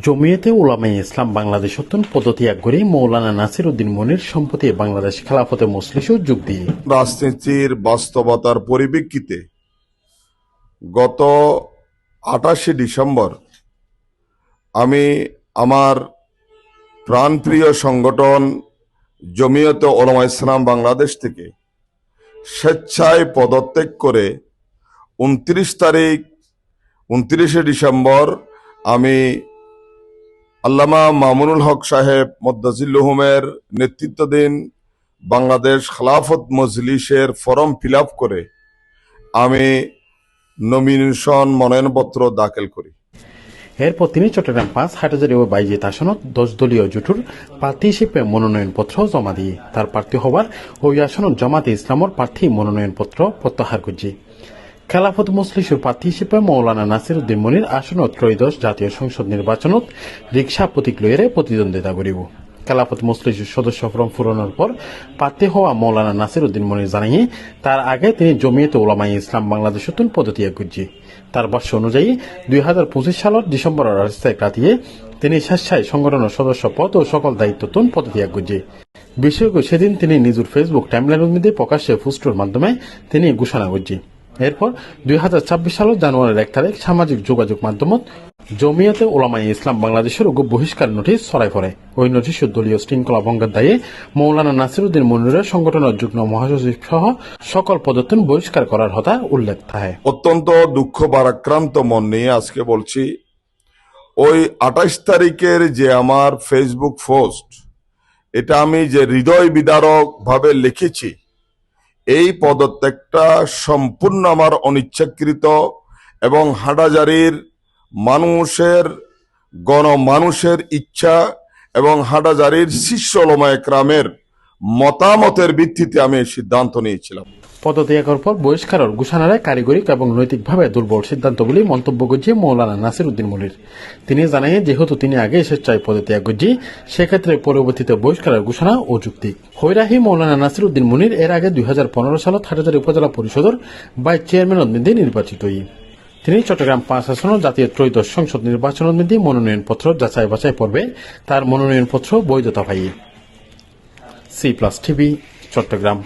জমিয়তে উলামায়ে ইসলাম বাংলাদেশ পদত্যাগ করে মৌলানা নাসির উদ্দিন মনির সম্প্রতি বাংলাদেশ খেলাফতে মজলিসেও যোগ দিয়ে রাজনীতির বাস্তবতার পরিপ্রেক্ষিতে গত 28শে ডিসেম্বর আমি আমার প্রাণপ্রিয় সংগঠন জমিয়তে উলামায়ে ইসলাম বাংলাদেশ থেকে স্বেচ্ছায় পদত্যাগ করে 29শে ডিসেম্বর আমি আল্লামা মামুনুল হক সাহেব মদ্দাজিল্লুহুমের নেতৃত্বাধীন বাংলাদেশ খেলাফত মজলিসের ফর্ম ফিল আপ করে আমি নমিনেশন মনোনয়নপত্র দাখিল করি। এরপর তিনি চট্টগ্রাম 5 হাটহাজারী ও বাইজিত আসনত 10 দলীয় জোটুর প্রার্থী হিসেবে মনোনয়নপত্র জমা দিয়ে তার প্রার্থী হওয়ার ওই আসনত জামাতে ইসলামর প্রার্থী মনোনয়নপত্র প্রত্যাহার করছে। খেলাফত মজলিসের প্রার্থী হিসেবে মৌলানা নাসির উদ্দিন মনির আসনত ত্রয়োদশ জাতীয় সংসদ নির্বাচনত রিক্সা প্রতীক লইয়ে প্রতিদ্বন্দ্বিতা করিব। খেলাফত মজলিসের সদস্য ফরম পূরণের পর প্রার্থী হওয়া মৌলানা নাসির উদ্দিন মনির জানিয়ে তার আগে তিনি জমিয়তে উলামায়ে ইসলাম বাংলাদেশ পদত্যাগ করছে। তার ভাষ্য অনুযায়ী 2025 সালের ডিসেম্বরের রাস্তায় কাটিয়ে তিনি স্বেচ্ছায় সংগঠনের সদস্য পদ ও সকল দায়িত্ব পদত্যাগ করছে। বিষয়কে সেদিন তিনি নিজের ফেসবুক টাইমলাইনের মধ্যে প্রকাশ্যে পোস্টের মাধ্যমে তিনি ঘোষণা করছে। এরপর 2026 সালের জানুয়ারির 1 তারিখ সামাজিক যোগাযোগ মাধ্যমত জমিয়তে উলামায়ে ইসলাম বাংলাদেশের বহিষ্কার নোটিশ ছড়াই পড়ে। ওই নোটিশের দলীয় শৃঙ্খলা ভঙ্গের দায়ে মৌলানা নাসির উদ্দিন মনিরের সংগঠনের যুগ্ম মহাসচিব সহ সকল পদত্যাগ বহিষ্কার করার কথা উল্লেখ থাকে। অত্যন্ত দুঃখ ভারাক্রান্ত মন নিয়ে আজকে বলছি, ওই 28 তারিখের যে আমার ফেসবুক পোস্ট, এটা আমি যে হৃদয় বিদারক ভাবে লিখেছি, এই পদত্যাগটা সম্পূর্ণ আমার অনিচ্ছাকৃত এবং হাটহাজারীর গণমানুষের ইচ্ছা এবং হাটহাজারীর শীর্ষ উলামায়ে কেরামের মতামতের ভিত্তিতে আমি এই সিদ্ধান্ত নিয়েছিলাম। পদত্যাগের পর বহিষ্কারের ঘোষণায় কারিগরিক এবং নৈতিকভাবে দুর্বল সিদ্ধান্ত বলে মন্তব্য করছে মৌলানা নাসির উদ্দিন মনির। তিনি জানান, যেহেতু তিনি আগে স্বেচ্ছায় পদত্যাগ করছে, সেক্ষেত্রে পরবর্তীতে বহিষ্কারের ঘোষণা অযৌক্তিক। হৈরাহি মৌলানা নাসির উদ্দিন মনির এর আগে 2015 সালত হাটহাজারী উপজেলা পরিষদের ভাইস চেয়ারম্যানের মধ্যে নির্বাচিত। তিনি চট্টগ্রাম 5 আসনের জাতীয় ত্রয়োদশ সংসদ নির্বাচনের মধ্যে মনোনয়নপত্র যাচাই বাছাই পর্বে তার মনোনয়নপত্র বৈধতা পাই। C+ TV, Chittagong.